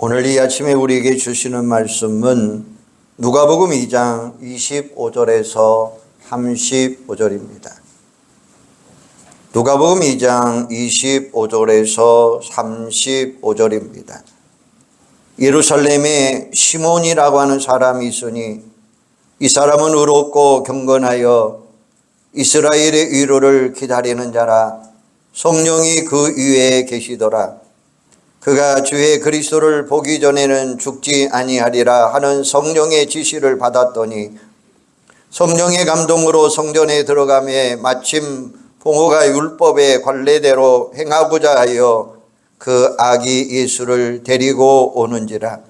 오늘 이 아침에 우리에게 주시는 말씀은 누가복음 2장 25절에서 35절입니다. 누가복음 2장 25절에서 35절입니다. 예루살렘에 시몬이라고 하는 사람이 있으니 이 사람은 의롭고 경건하여 이스라엘의 위로를 기다리는 자라. 성령이 그 위에 계시더라. 그가 주의 그리스도를 보기 전에는 죽지 아니하리라 하는 성령의 지시를 받았더니 성령의 감동으로 성전에 들어가매 마침 부모가 율법의 관례대로 행하고자 하여 그 아기 예수를 데리고 오는지라.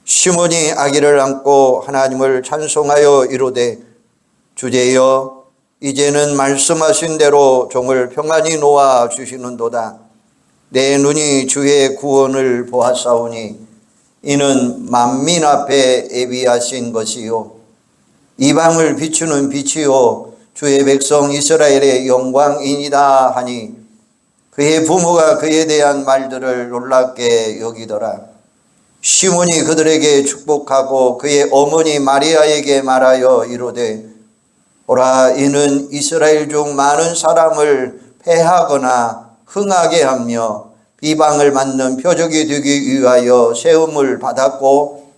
시몬이 아기를 안고 하나님을 찬송하여 이르되 주제여 이제는 말씀하신 대로 종을 평안히 놓아 주시는도다. 내 눈이 주의 구원을 보았사오니 이는 만민 앞에 예비하신 것이요 이방을 비추는 빛이요 주의 백성 이스라엘의 영광이니이다 하니 그의 부모가 그에 대한 말들을 놀랍게 여기더라. 시몬이 그들에게 축복하고 그의 어머니 마리아에게 말하여 이르되 오라 이는 이스라엘 중 많은 사람을 패하거나 흥하게 하며 비방을 맞는 표적이 되기 위하여 세움을 받았고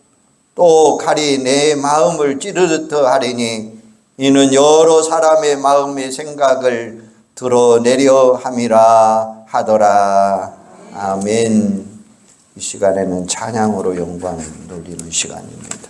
또 칼이 내 마음을 찌르듯 하리니 이는 여러 사람의 마음의 생각을 드러내려 함이라 하더라. 아멘. 이 시간에는 찬양으로 영광을 돌리는 시간입니다.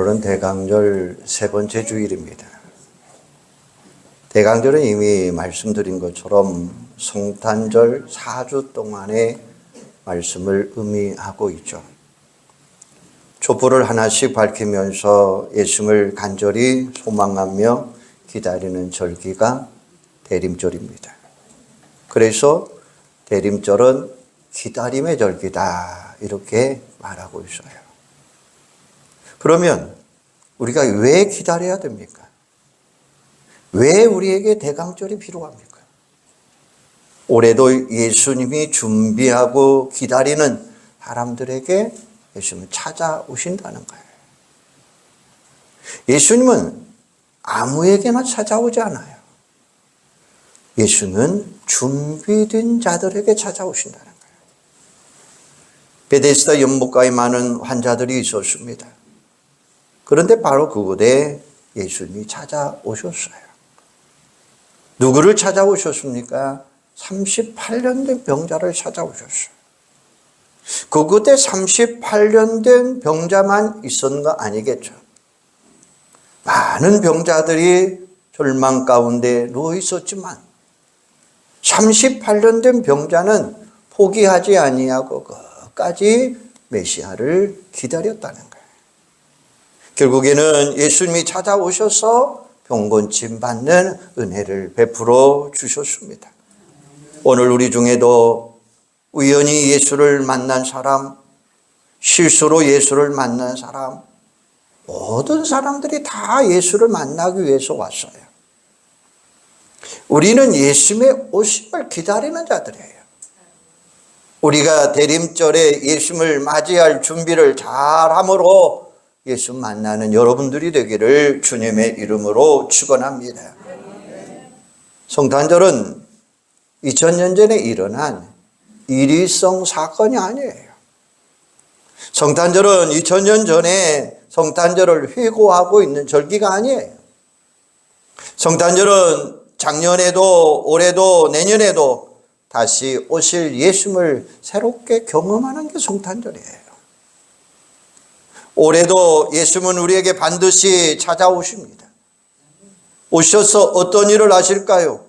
오늘은 대강절 세 번째 주일입니다. 대강절은 이미 말씀드린 것처럼 성탄절 4주 동안의 말씀을 의미하고 있죠. 촛불을 하나씩 밝히면서 예수님을 간절히 소망하며 기다리는 절기가 대림절입니다. 그래서 대림절은 기다림의 절기다 이렇게 말하고 있어요. 그러면 우리가 왜 기다려야 됩니까? 왜 우리에게 대강절이 필요합니까? 올해도 예수님이 준비하고 기다리는 사람들에게 예수님은 찾아오신다는 거예요. 예수님은 아무에게나 찾아오지 않아요. 예수는 준비된 자들에게 찾아오신다는 거예요. 베데스다 연못가에 많은 환자들이 있었습니다. 그런데 바로 그곳에 예수님이 찾아오셨어요. 누구를 찾아오셨습니까? 38년 된 병자를 찾아오셨어요. 그곳에 38년 된 병자만 있었는 거 아니겠죠. 많은 병자들이 절망 가운데 누워 있었지만 38년 된 병자는 포기하지 아니하고 끝까지 메시아를 기다렸다는 거예요. 결국에는 예수님이 찾아오셔서 병곤침 받는 은혜를 베풀어 주셨습니다. 오늘 우리 중에도 우연히 예수를 만난 사람, 실수로 예수를 만난 사람, 모든 사람들이 다 예수를 만나기 위해서 왔어요. 우리는 예수님의 오심을 기다리는 자들이에요. 우리가 대림절에 예수님을 맞이할 준비를 잘함으로 예수 만나는 여러분들이 되기를 주님의 이름으로 축원합니다. 성탄절은 2000년 전에 일어난 일위성 사건이 아니에요. 성탄절은 2000년 전에 성탄절을 회고하고 있는 절기가 아니에요. 성탄절은 작년에도 올해도 내년에도 다시 오실 예수님을 새롭게 경험하는 게 성탄절이에요. 올해도 예수님은 우리에게 반드시 찾아오십니다. 오셔서 어떤 일을 하실까요?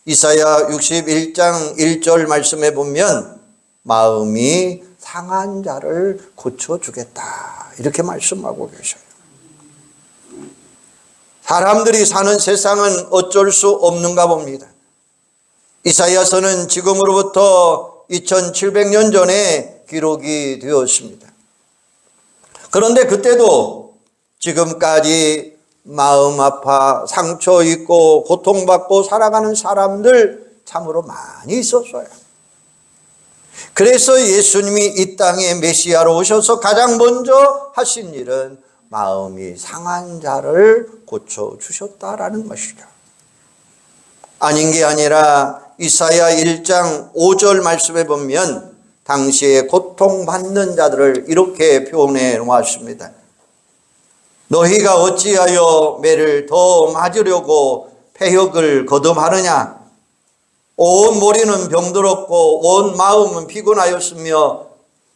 이사야 61장 1절 말씀에 보면 마음이 상한 자를 고쳐주겠다 이렇게 말씀하고 계셔요. 사람들이 사는 세상은 어쩔 수 없는가 봅니다. 이사야서는 지금으로부터 2700년 전에 기록이 되었습니다. 그런데 그때도 지금까지 마음 아파 상처 입고 고통받고 살아가는 사람들 참으로 많이 있었어요. 그래서 예수님이 이 땅에 메시아로 오셔서 가장 먼저 하신 일은 마음이 상한 자를 고쳐주셨다라는 것이죠. 아닌 게 아니라 이사야 1장 5절 말씀에 보면 당시에 고통받는 자들을 이렇게 표현해 놓았습니다. 너희가 어찌하여 매를 더 맞으려고 폐역을 거듭하느냐? 온 머리는 병들었고 온 마음은 피곤하였으며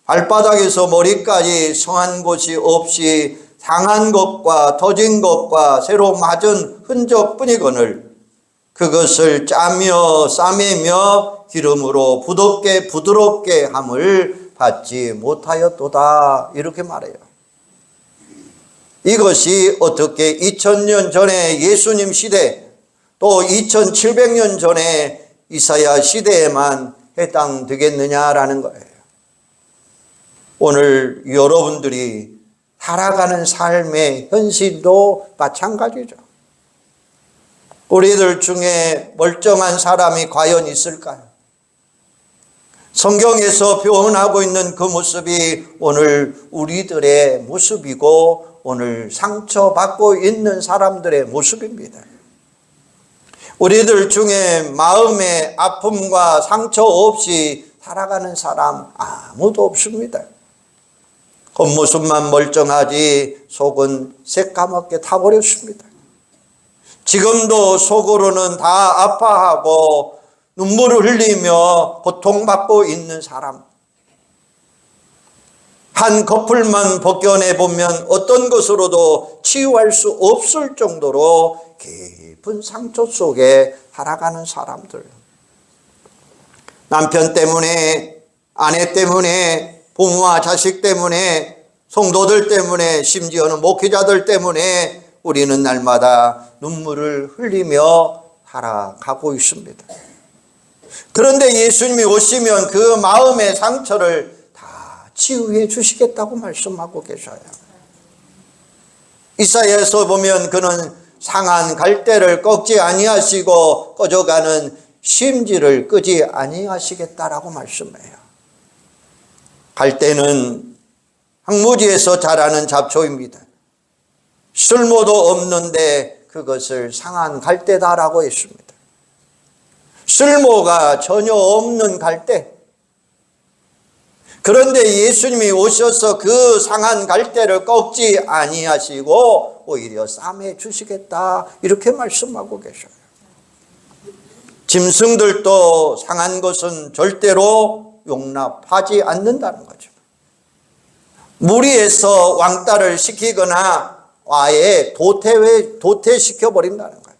발바닥에서 머리까지 성한 곳이 없이 상한 것과 터진 것과 새로 맞은 흔적뿐이거늘 그것을 짜며 싸매며 기름으로 부드럽게 함을 받지 못하였도다 이렇게 말해요. 이것이 어떻게 2000년 전에 예수님 시대 또 2700년 전에 이사야 시대에만 해당되겠느냐라는 거예요. 오늘 여러분들이 살아가는 삶의 현실도 마찬가지죠. 우리들 중에 멀쩡한 사람이 과연 있을까요? 성경에서 표현하고 있는 그 모습이 오늘 우리들의 모습이고 오늘 상처받고 있는 사람들의 모습입니다. 우리들 중에 마음의 아픔과 상처 없이 살아가는 사람 아무도 없습니다. 겉모습만 멀쩡하지 속은 새까맣게 타버렸습니다. 지금도 속으로는 다 아파하고 눈물을 흘리며 고통받고 있는 사람. 한 커플만 벗겨내 보면 어떤 것으로도 치유할 수 없을 정도로 깊은 상처 속에 살아가는 사람들. 남편 때문에, 아내 때문에, 부모와 자식 때문에, 성도들 때문에, 심지어는 목회자들 때문에 우리는 날마다 눈물을 흘리며 살아가고 있습니다. 그런데 예수님이 오시면 그 마음의 상처를 다 치유해 주시겠다고 말씀하고 계셔요. 이사야에서 보면 그는 상한 갈대를 꺾지 아니하시고 꺼져가는 심지를 끄지 아니하시겠다라고 말씀해요. 갈대는 황무지에서 자라는 잡초입니다. 쓸모도 없는데 그것을 상한 갈대다라고 했습니다. 쓸모가 전혀 없는 갈대. 그런데 예수님이 오셔서 그 상한 갈대를 꺾지 아니하시고 오히려 싸매 주시겠다 이렇게 말씀하고 계셔요. 짐승들도 상한 것은 절대로 용납하지 않는다는 거죠. 무리해서 왕따를 시키거나 아예 도태시켜 버린다는 거예요.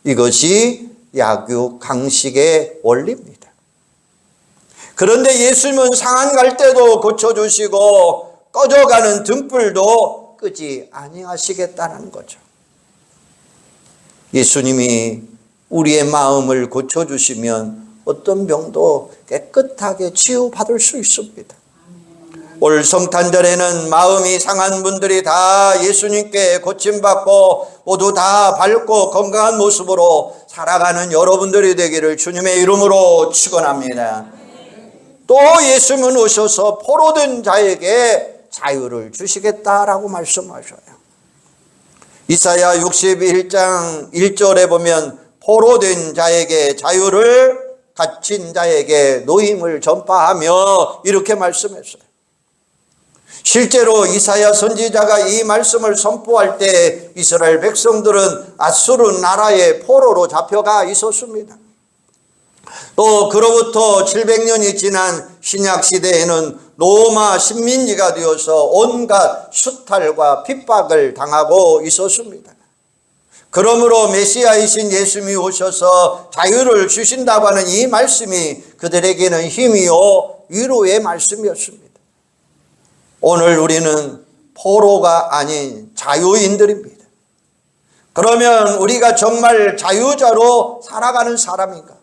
이것이 약육 강식의 원리입니다. 그런데 예수님은 상한 갈대도 고쳐주시고 꺼져가는 등불도 끄지 아니하시겠다는 거죠. 예수님이 우리의 마음을 고쳐주시면 어떤 병도 깨끗하게 치유받을 수 있습니다. 올 성탄절에는 마음이 상한 분들이 다 예수님께 고침받고 모두 다 밝고 건강한 모습으로 살아가는 여러분들이 되기를 주님의 이름으로 축원합니다. 또 예수님은 오셔서 포로된 자에게 자유를 주시겠다라고 말씀하셔요. 이사야 61장 1절에 보면 포로된 자에게 자유를, 갇힌 자에게 노임을 전파하며 이렇게 말씀했어요. 실제로 이사야 선지자가 이 말씀을 선포할 때 이스라엘 백성들은 아수르 나라의 포로로 잡혀가 있었습니다. 또 그로부터 700년이 지난 신약 시대에는 로마 식민지가 되어서 온갖 수탈과 핍박을 당하고 있었습니다. 그러므로 메시아이신 예수님이 오셔서 자유를 주신다고 하는 이 말씀이 그들에게는 힘이요 위로의 말씀이었습니다. 오늘 우리는 포로가 아닌 자유인들입니다. 그러면 우리가 정말 자유자로 살아가는 사람인가?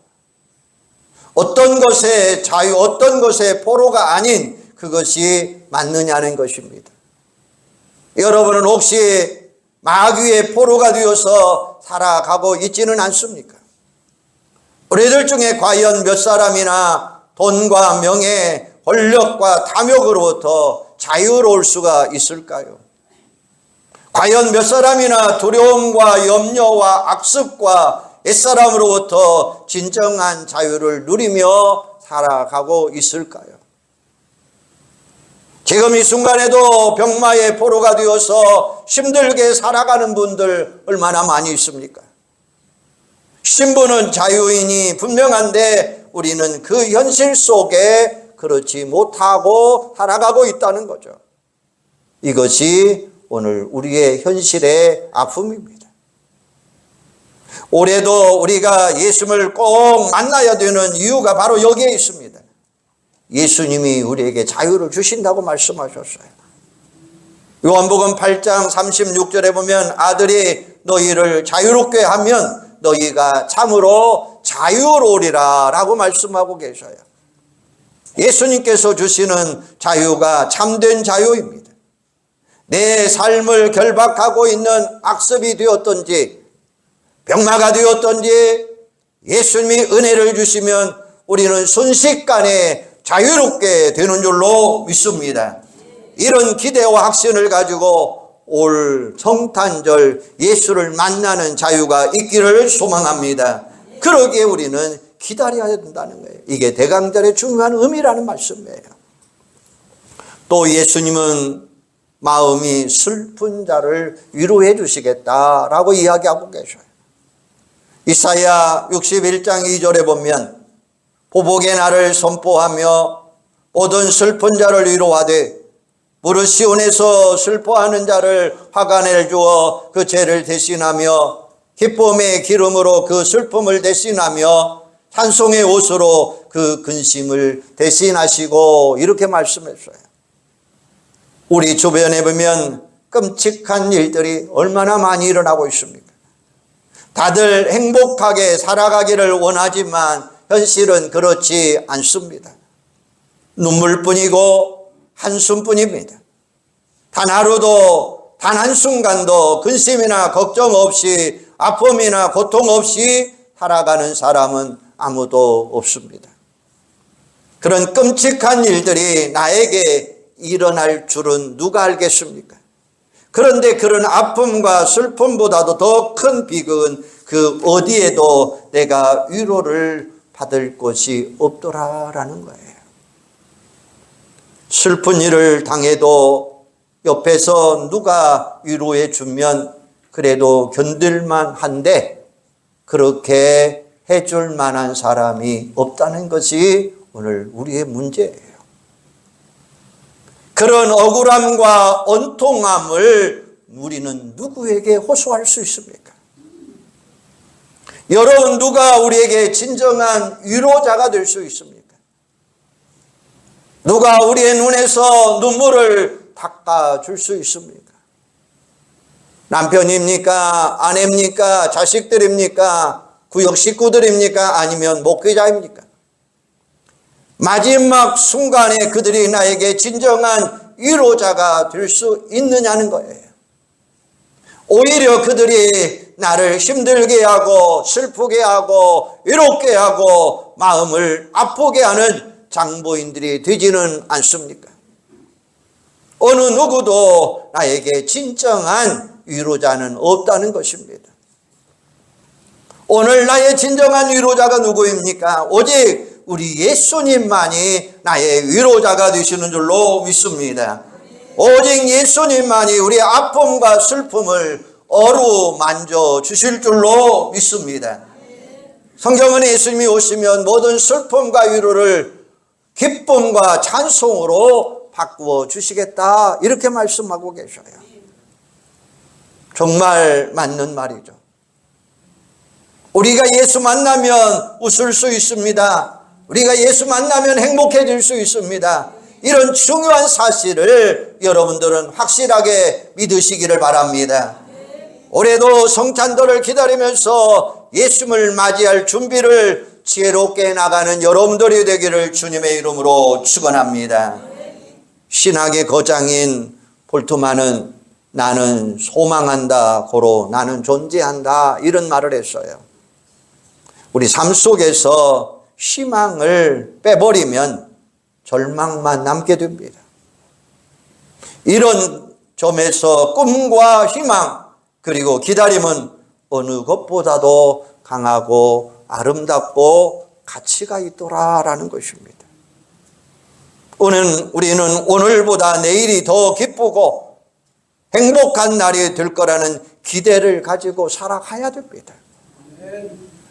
어떤 것에 자유, 어떤 것에 포로가 아닌 그것이 맞느냐는 것입니다. 여러분은 혹시 마귀의 포로가 되어서 살아가고 있지는 않습니까? 우리들 중에 과연 몇 사람이나 돈과 명예, 권력과 탐욕으로부터 자유로울 수가 있을까요? 과연 몇 사람이나 두려움과 염려와 악습과 옛사람으로부터 진정한 자유를 누리며 살아가고 있을까요? 지금 이 순간에도 병마의 포로가 되어서 힘들게 살아가는 분들 얼마나 많이 있습니까? 신부는 자유인이 분명한데 우리는 그 현실 속에 그렇지 못하고 살아가고 있다는 거죠. 이것이 오늘 우리의 현실의 아픔입니다. 올해도 우리가 예수님을 꼭 만나야 되는 이유가 바로 여기에 있습니다. 예수님이 우리에게 자유를 주신다고 말씀하셨어요. 요한복음 8장 36절에 보면 아들이 너희를 자유롭게 하면 너희가 참으로 자유로우리라 라고 말씀하고 계셔요. 예수님께서 주시는 자유가 참된 자유입니다. 내 삶을 결박하고 있는 악습이 되었던지 병마가 되었던지 예수님이 은혜를 주시면 우리는 순식간에 자유롭게 되는 줄로 믿습니다. 이런 기대와 확신을 가지고 올 성탄절 예수를 만나는 자유가 있기를 소망합니다. 그러기에 우리는 기다려야 된다는 거예요. 이게 대강절의 중요한 의미라는 말씀이에요. 또 예수님은 마음이 슬픈 자를 위로해 주시겠다라고 이야기하고 계셔요. 이사야 61장 2절에 보면 보복의 날을 선포하며 모든 슬픈 자를 위로하되 무릇 시온에서 슬퍼하는 자를 화관을 주어 그 죄를 대신하며 기쁨의 기름으로 그 슬픔을 대신하며 찬송의 옷으로 그 근심을 대신하시고, 이렇게 말씀했어요. 우리 주변에 보면 끔찍한 일들이 얼마나 많이 일어나고 있습니까? 다들 행복하게 살아가기를 원하지만 현실은 그렇지 않습니다. 눈물뿐이고 한숨뿐입니다. 단 하루도, 단 한순간도 근심이나 걱정 없이, 아픔이나 고통 없이 살아가는 사람은 아무도 없습니다. 그런 끔찍한 일들이 나에게 일어날 줄은 누가 알겠습니까? 그런데 그런 아픔과 슬픔보다도 더 큰 비극은 그 어디에도 내가 위로를 받을 곳이 없더라라는 거예요. 슬픈 일을 당해도 옆에서 누가 위로해 주면 그래도 견딜만 한데, 그렇게 해줄 만한 사람이 없다는 것이 오늘 우리의 문제예요. 그런 억울함과 원통함을 우리는 누구에게 호소할 수 있습니까? 여러분, 누가 우리에게 진정한 위로자가 될 수 있습니까? 누가 우리의 눈에서 눈물을 닦아줄 수 있습니까? 남편입니까? 아내입니까? 자식들입니까? 구역 식구들입니까? 아니면 목회자입니까? 마지막 순간에 그들이 나에게 진정한 위로자가 될 수 있느냐는 거예요. 오히려 그들이 나를 힘들게 하고 슬프게 하고 외롭게 하고 마음을 아프게 하는 장보인들이 되지는 않습니까? 어느 누구도 나에게 진정한 위로자는 없다는 것입니다. 오늘 나의 진정한 위로자가 누구입니까? 오직 우리 예수님만이 나의 위로자가 되시는 줄로 믿습니다. 오직 예수님만이 우리의 아픔과 슬픔을 어루만져 주실 줄로 믿습니다. 성경은 예수님이 오시면 모든 슬픔과 위로를 기쁨과 찬송으로 바꾸어 주시겠다, 이렇게 말씀하고 계셔요. 정말 맞는 말이죠. 우리가 예수 만나면 웃을 수 있습니다. 우리가 예수 만나면 행복해질 수 있습니다. 이런 중요한 사실을 여러분들은 확실하게 믿으시기를 바랍니다. 올해도 성찬도를 기다리면서 예수님을 맞이할 준비를 지혜롭게 나가는 여러분들이 되기를 주님의 이름으로 축원합니다. 신학의 거장인 볼트만은 나는 소망한다, 고로 나는 존재한다, 이런 말을 했어요. 우리 삶 속에서 희망을 빼버리면 절망만 남게 됩니다. 이런 점에서 꿈과 희망 그리고 기다림은 어느 것보다도 강하고 아름답고 가치가 있더라라는 것입니다. 우리는 오늘보다 내일이 더 기쁘고 행복한 날이 될 거라는 기대를 가지고 살아가야 됩니다.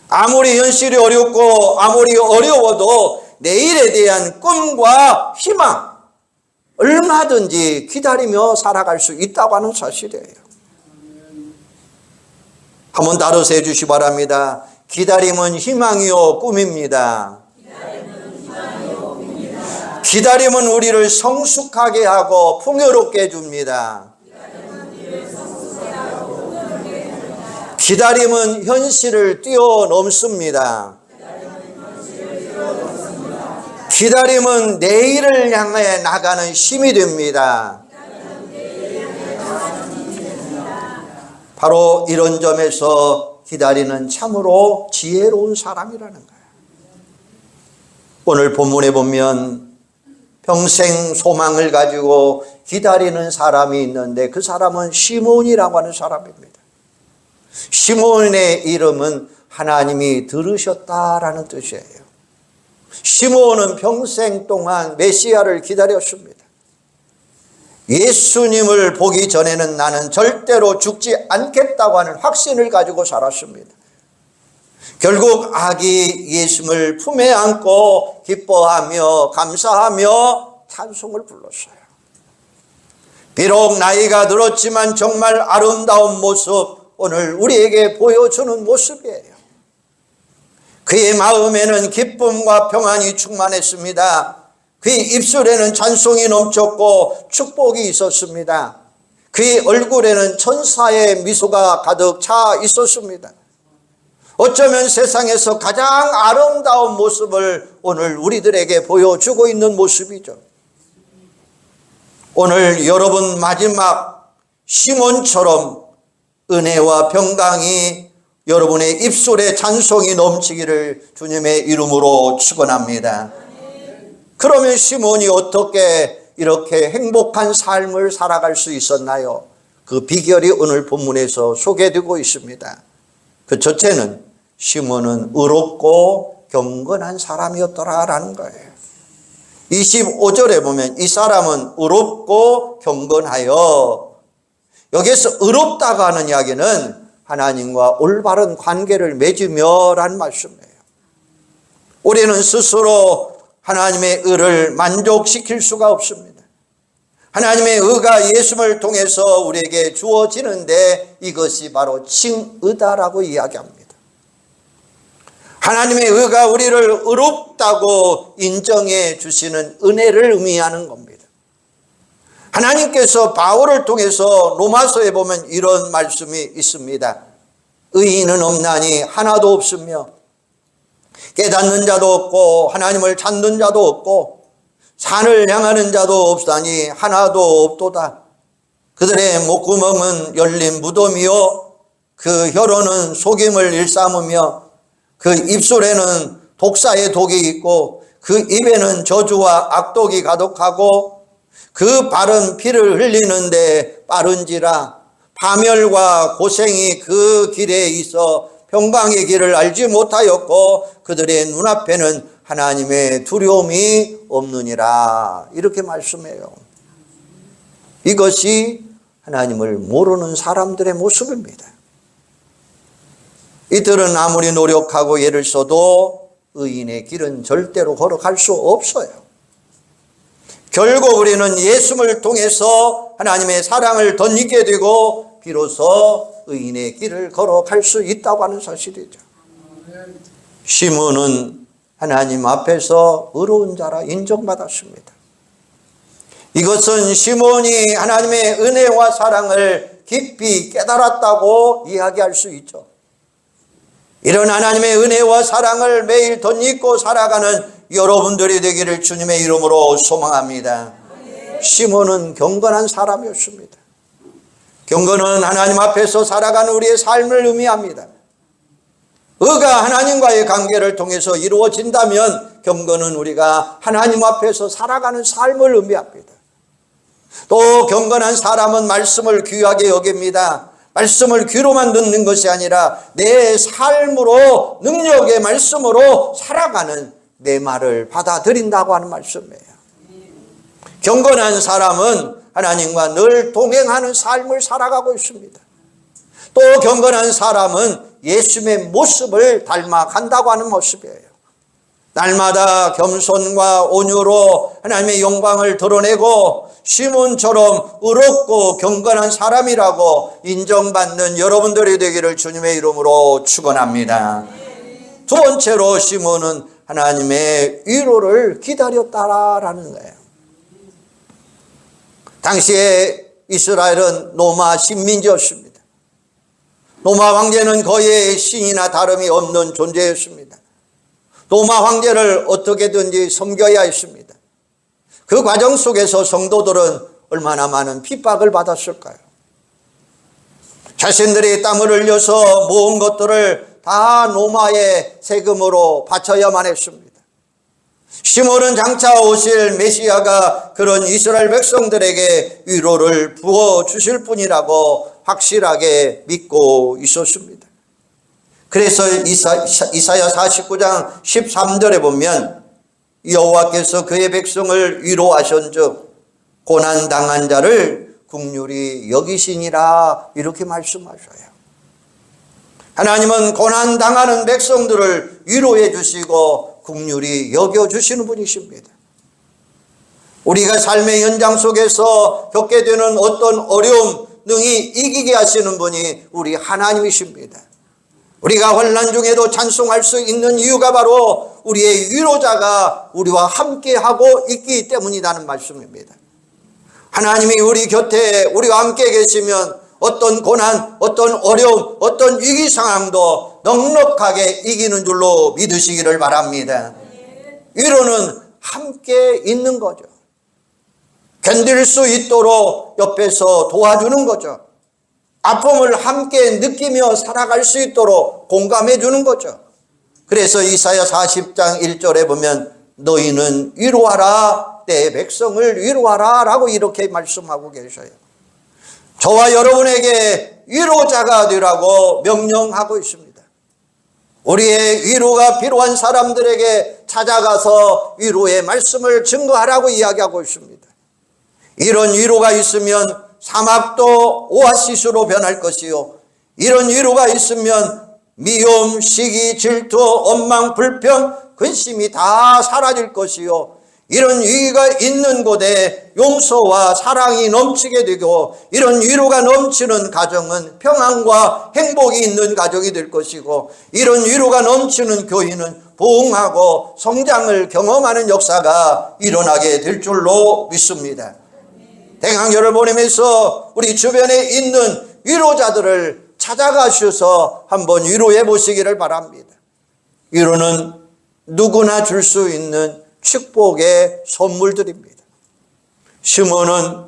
아무리 현실이 어렵고 아무리 어려워도 내일에 대한 꿈과 희망 얼마든지 기다리며 살아갈 수 있다고 하는 사실이에요. 한번 따라서 해주시기 바랍니다. 기다림은 희망이요 꿈입니다. 기다림은 우리를 성숙하게 하고 풍요롭게 해줍니다. 기다림은 현실을 뛰어넘습니다. 기다림은 내일을 향해 나가는 힘이 됩니다. 바로 이런 점에서 기다리는 참으로 지혜로운 사람이라는 거예요. 오늘 본문에 보면 평생 소망을 가지고 기다리는 사람이 있는데 그 사람은 시몬이라고 하는 사람입니다. 시몬의 이름은 하나님이 들으셨다라는 뜻이에요. 시몬은 평생 동안 메시아를 기다렸습니다. 예수님을 보기 전에는 나는 절대로 죽지 않겠다고 하는 확신을 가지고 살았습니다. 결국 아기 예수님을 품에 안고 기뻐하며 감사하며 찬송을 불렀어요. 비록 나이가 들었지만 정말 아름다운 모습, 오늘 우리에게 보여주는 모습이에요. 그의 마음에는 기쁨과 평안이 충만했습니다. 그의 입술에는 찬송이 넘쳤고 축복이 있었습니다. 그의 얼굴에는 천사의 미소가 가득 차 있었습니다. 어쩌면 세상에서 가장 아름다운 모습을 오늘 우리들에게 보여주고 있는 모습이죠. 오늘 여러분 마지막 시몬처럼 은혜와 평강이 여러분의 입술에 찬송이 넘치기를 주님의 이름으로 축원합니다. 그러면 시몬이 어떻게 이렇게 행복한 삶을 살아갈 수 있었나요? 그 비결이 오늘 본문에서 소개되고 있습니다. 그 첫째는 시몬은 의롭고 경건한 사람이었더라라는 거예요. 25절에 보면 이 사람은 의롭고 경건하여, 여기에서 의롭다고 하는 이야기는 하나님과 올바른 관계를 맺으며라는 말씀이에요. 우리는 스스로 하나님의 의를 만족시킬 수가 없습니다. 하나님의 의가 예수를 통해서 우리에게 주어지는데 이것이 바로 칭의다라고 이야기합니다. 하나님의 의가 우리를 의롭다고 인정해 주시는 은혜를 의미하는 겁니다. 하나님께서 바울을 통해서 로마서에 보면 이런 말씀이 있습니다. 의인은 없나니 하나도 없으며 깨닫는 자도 없고 하나님을 찾는 자도 없고 산을 향하는 자도 없다니 하나도 없도다. 그들의 목구멍은 열린 무덤이요 그 혀로는 속임을 일삼으며 그 입술에는 독사의 독이 있고 그 입에는 저주와 악독이 가득하고 그 발은 피를 흘리는데 빠른지라 파멸과 고생이 그 길에 있어 평강의 길을 알지 못하였고 그들의 눈앞에는 하나님의 두려움이 없느니라. 이렇게 말씀해요. 이것이 하나님을 모르는 사람들의 모습입니다. 이들은 아무리 노력하고 애를 써도 의인의 길은 절대로 걸어갈 수 없어요. 결국 우리는 예수를 통해서 하나님의 사랑을 덧입게 되고 비로소 의인의 길을 걸어갈 수 있다고 하는 사실이죠. 시몬은 하나님 앞에서 의로운 자라 인정받았습니다. 이것은 시몬이 하나님의 은혜와 사랑을 깊이 깨달았다고 이야기할 수 있죠. 이런 하나님의 은혜와 사랑을 매일 덧입고 살아가는 여러분들이 되기를 주님의 이름으로 소망합니다. 시몬은 경건한 사람이었습니다. 경건은 하나님 앞에서 살아가는 우리의 삶을 의미합니다. 의가 하나님과의 관계를 통해서 이루어진다면 경건은 우리가 하나님 앞에서 살아가는 삶을 의미합니다. 또 경건한 사람은 말씀을 귀하게 여깁니다. 말씀을 귀로만 듣는 것이 아니라 내 삶으로 능력의 말씀으로 살아가는 내 말을 받아들인다고 하는 말씀이에요. 경건한 사람은 하나님과 늘 동행하는 삶을 살아가고 있습니다. 또 경건한 사람은 예수님의 모습을 닮아간다고 하는 모습이에요. 날마다 겸손과 온유로 하나님의 영광을 드러내고 시몬처럼 의롭고 경건한 사람이라고 인정받는 여러분들이 되기를 주님의 이름으로 축원합니다. 두 번째로 시몬은 하나님의 위로를 기다렸다라는 거예요. 당시에 이스라엘은 로마 식민지였습니다. 로마 황제는 거의 신이나 다름이 없는 존재였습니다. 로마 황제를 어떻게든지 섬겨야 했습니다. 그 과정 속에서 성도들은 얼마나 많은 핍박을 받았을까요? 자신들이 땀을 흘려서 모은 것들을 다 로마의 세금으로 바쳐야만 했습니다. 시몬은 장차 오실 메시아가 그런 이스라엘 백성들에게 위로를 부어주실 분이라고 확실하게 믿고 있었습니다. 그래서 이사야 49장 13절에 보면 여호와께서 그의 백성을 위로하신즉 고난당한 자를 긍휼히 여기시니라 이렇게 말씀하셔요. 하나님은 고난당하는 백성들을 위로해 주시고 긍휼히 여겨주시는 분이십니다. 우리가 삶의 현장 속에서 겪게 되는 어떤 어려움 능히 이기게 하시는 분이 우리 하나님이십니다. 우리가 환난 중에도 찬송할 수 있는 이유가 바로 우리의 위로자가 우리와 함께하고 있기 때문이라는 말씀입니다. 하나님이 우리 곁에 우리와 함께 계시면 어떤 고난, 어떤 어려움, 어떤 위기 상황도 넉넉하게 이기는 줄로 믿으시기를 바랍니다. 위로는 함께 있는 거죠. 견딜 수 있도록 옆에서 도와주는 거죠. 아픔을 함께 느끼며 살아갈 수 있도록 공감해 주는 거죠. 그래서 이사야 40장 1절에 보면 너희는 위로하라, 내 백성을 위로하라 라고 이렇게 말씀하고 계셔요. 저와 여러분에게 위로자가 되라고 명령하고 있습니다. 우리의 위로가 필요한 사람들에게 찾아가서 위로의 말씀을 증거하라고 이야기하고 있습니다. 이런 위로가 있으면 사막도 오아시스로 변할 것이요, 이런 위로가 있으면 미움, 시기, 질투, 원망, 불평, 근심이 다 사라질 것이요, 이런 위기가 있는 곳에 용서와 사랑이 넘치게 되고, 이런 위로가 넘치는 가정은 평안과 행복이 있는 가정이 될 것이고, 이런 위로가 넘치는 교회는 부흥하고 성장을 경험하는 역사가 일어나게 될 줄로 믿습니다. 대강교를 보내면서 우리 주변에 있는 위로자들을 찾아가셔서 한번 위로해 보시기를 바랍니다. 위로는 누구나 줄 수 있는 축복의 선물들입니다. 시몬은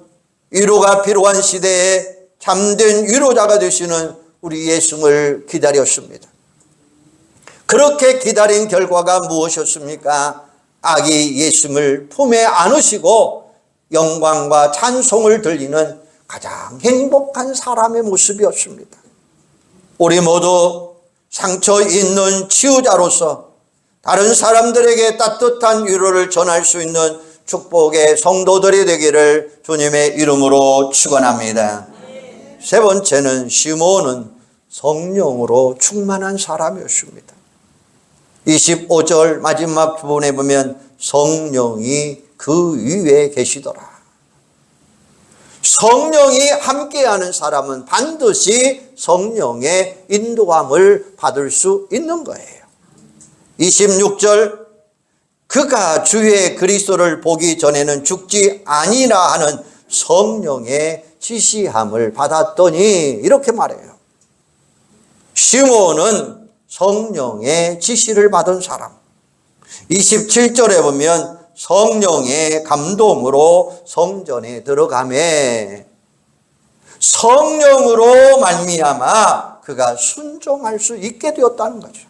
위로가 필요한 시대에 참된 위로자가 되시는 우리 예수를 기다렸습니다. 그렇게 기다린 결과가 무엇이었습니까? 아기 예수를 품에 안으시고 영광과 찬송을 들리는 가장 행복한 사람의 모습이었습니다. 우리 모두 상처 있는 치유자로서 다른 사람들에게 따뜻한 위로를 전할 수 있는 축복의 성도들이 되기를 주님의 이름으로 축원합니다. 세 번째는 시몬은 성령으로 충만한 사람이었습니다. 25절 마지막 부분에 보면 성령이 그 위에 계시더라. 성령이 함께하는 사람은 반드시 성령의 인도함을 받을 수 있는 거예요. 26절 그가 주의 그리스도를 보기 전에는 죽지 아니라 하는 성령의 지시함을 받았더니 이렇게 말해요. 시몬은 성령의 지시를 받은 사람. 27절에 보면 성령의 감동으로 성전에 들어가매 성령으로 말미암아 그가 순종할 수 있게 되었다는 거죠.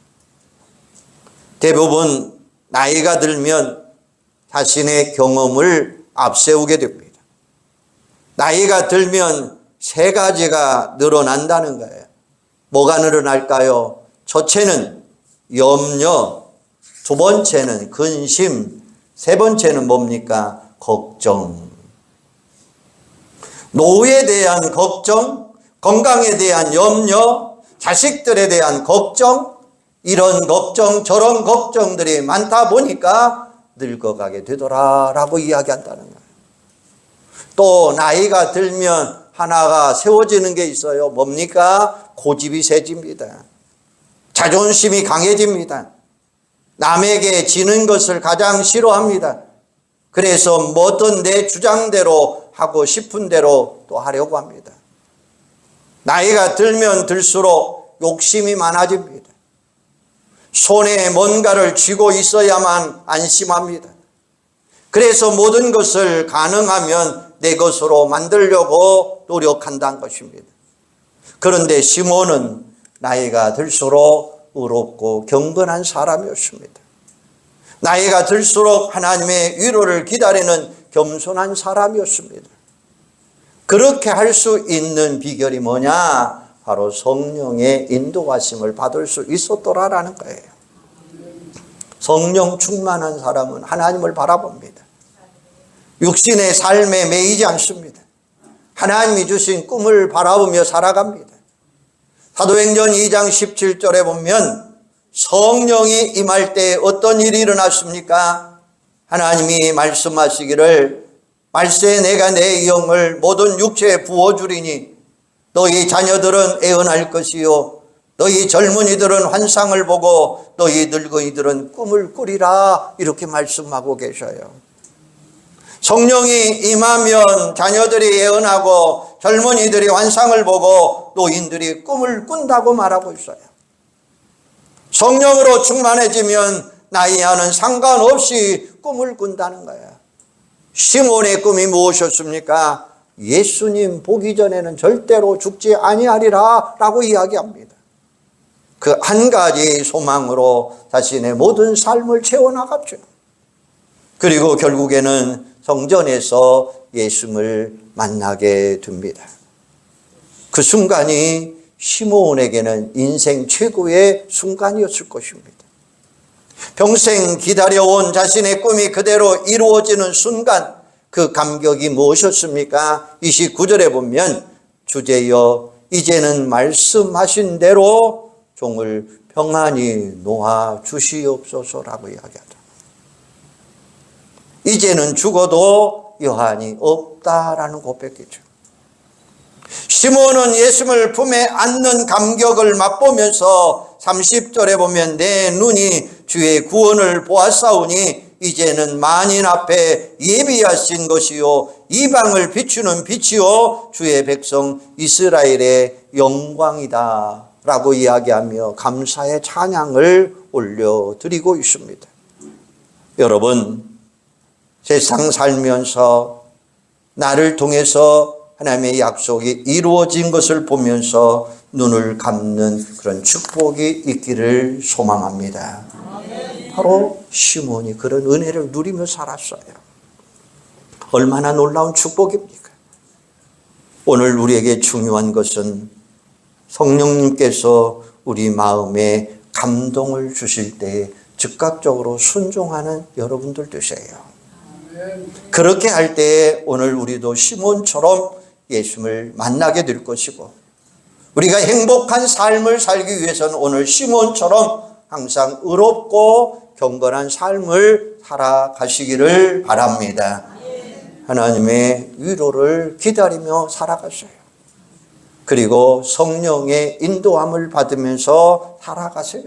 대부분 나이가 들면 자신의 경험을 앞세우게 됩니다. 나이가 들면 세 가지가 늘어난다는 거예요. 뭐가 늘어날까요? 첫째는 염려, 두 번째는 근심, 세 번째는 뭡니까? 걱정. 노후에 대한 걱정, 건강에 대한 염려, 자식들에 대한 걱정, 이런 걱정 저런 걱정들이 많다 보니까 늙어가게 되더라라고 이야기한다는 거예요. 또 나이가 들면 하나가 세워지는 게 있어요. 뭡니까? 고집이 세집니다. 자존심이 강해집니다. 남에게 지는 것을 가장 싫어합니다. 그래서 뭐든 내 주장대로 하고 싶은 대로 또 하려고 합니다. 나이가 들면 들수록 욕심이 많아집니다. 손에 뭔가를 쥐고 있어야만 안심합니다. 그래서 모든 것을 가능하면 내 것으로 만들려고 노력한다는 것입니다. 그런데 시몬은 나이가 들수록 의롭고 경건한 사람이었습니다. 나이가 들수록 하나님의 위로를 기다리는 겸손한 사람이었습니다. 그렇게 할 수 있는 비결이 뭐냐? 바로 성령의 인도하심을 받을 수 있었더라라는 거예요. 성령 충만한 사람은 하나님을 바라봅니다. 육신의 삶에 매이지 않습니다. 하나님이 주신 꿈을 바라보며 살아갑니다. 사도행전 2장 17절에 보면 성령이 임할 때 어떤 일이 일어났습니까? 하나님이 말씀하시기를 말세 내가 내 영을 모든 육체에 부어주리니 너희 자녀들은 애언할 것이요 너희 젊은이들은 환상을 보고 너희 늙은이들은 꿈을 꾸리라. 이렇게 말씀하고 계셔요. 성령이 임하면 자녀들이 예언하고 젊은이들이 환상을 보고 노인들이 꿈을 꾼다고 말하고 있어요. 성령으로 충만해지면 나이와는 상관없이 꿈을 꾼다는 거예요. 시몬의 꿈이 무엇이었습니까? 예수님 보기 전에는 절대로 죽지 아니하리라 라고 이야기합니다. 그 한 가지 소망으로 자신의 모든 삶을 채워나갔죠. 그리고 결국에는 성전에서 예수님을 만나게 됩니다. 그 순간이 시몬에게는 인생 최고의 순간이었을 것입니다. 평생 기다려온 자신의 꿈이 그대로 이루어지는 순간, 그 감격이 무엇이었습니까? 29절에 보면 주제여 이제는 말씀하신 대로 종을 평안히 놓아 주시옵소서라고 이야기하죠. 이제는 죽어도 여한이 없다라는 고백이죠. 시몬은 예수님을 품에 안는 감격을 맛보면서 30절에 보면 내 눈이 주의 구원을 보았사오니 이제는 만인 앞에 예비하신 것이요 이방을 비추는 빛이요 주의 백성 이스라엘의 영광이다 라고 이야기하며 감사의 찬양을 올려드리고 있습니다. 여러분, 세상 살면서 나를 통해서 하나님의 약속이 이루어진 것을 보면서 눈을 감는 그런 축복이 있기를 소망합니다. 바로 시몬이 그런 은혜를 누리며 살았어요. 얼마나 놀라운 축복입니까? 오늘 우리에게 중요한 것은 성령님께서 우리 마음에 감동을 주실 때 즉각적으로 순종하는 여러분들 되세요. 그렇게 할 때 오늘 우리도 시몬처럼 예수님을 만나게 될 것이고, 우리가 행복한 삶을 살기 위해서는 오늘 시몬처럼 항상 의롭고 경건한 삶을 살아가시기를 바랍니다. 하나님의 위로를 기다리며 살아가세요. 그리고 성령의 인도함을 받으면서 살아가세요.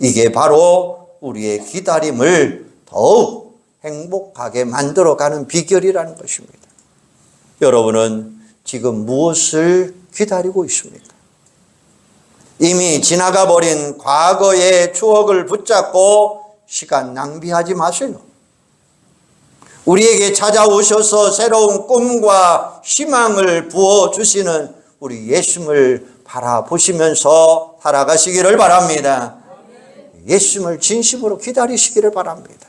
이게 바로 우리의 기다림을 더욱 행복하게 만들어가는 비결이라는 것입니다. 여러분은 지금 무엇을 기다리고 있습니까? 이미 지나가 버린 과거의 추억을 붙잡고 시간 낭비하지 마세요. 우리에게 찾아오셔서 새로운 꿈과 희망을 부어주시는 우리 예수님을 바라보시면서 살아가시기를 바랍니다. 예수님을 진심으로 기다리시기를 바랍니다.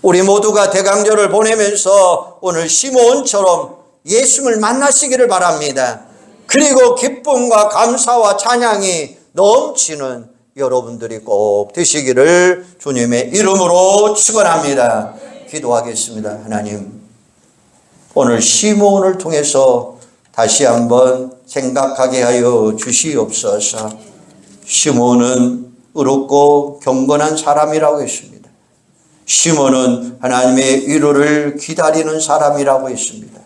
우리 모두가 대강절을 보내면서 오늘 시몬처럼 예수님을 만나시기를 바랍니다. 그리고 기쁨과 감사와 찬양이 넘치는 여러분들이 꼭 되시기를 주님의 이름으로 축원합니다. 기도하겠습니다. 하나님, 오늘 시몬을 통해서 다시 한번 생각하게 하여 주시옵소서. 시몬은 의롭고 경건한 사람이라고 했습니다. 시몬은 하나님의 위로를 기다리는 사람이라고 했습니다.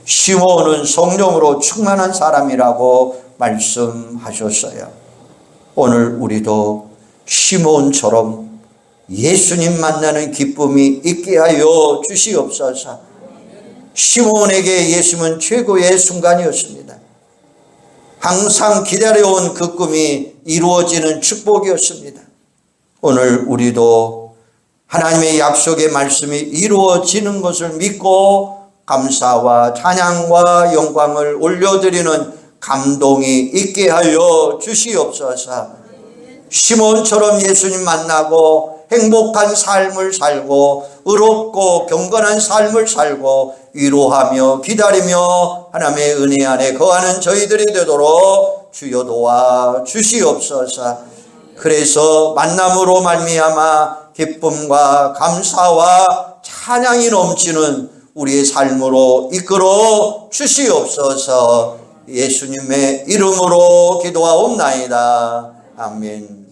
시몬은 성령으로 충만한 사람이라고 말씀하셨어요. 오늘 우리도 시몬처럼 예수님 만나는 기쁨이 있게 하여 주시옵소서. 시몬에게 예수님은 최고의 순간이었습니다. 항상 기다려온 그 꿈이 이루어지는 축복이었습니다. 오늘 우리도 하나님의 약속의 말씀이 이루어지는 것을 믿고 감사와 찬양과 영광을 올려드리는 감동이 있게 하여 주시옵소서. 시몬처럼 예수님 만나고 행복한 삶을 살고 의롭고 경건한 삶을 살고 위로하며 기다리며 하나님의 은혜 안에 거하는 저희들이 되도록 주여 도와 주시옵소서. 그래서 만남으로 말미암아 기쁨과 감사와 찬양이 넘치는 우리의 삶으로 이끌어 주시옵소서. 예수님의 이름으로 기도하옵나이다. 아멘.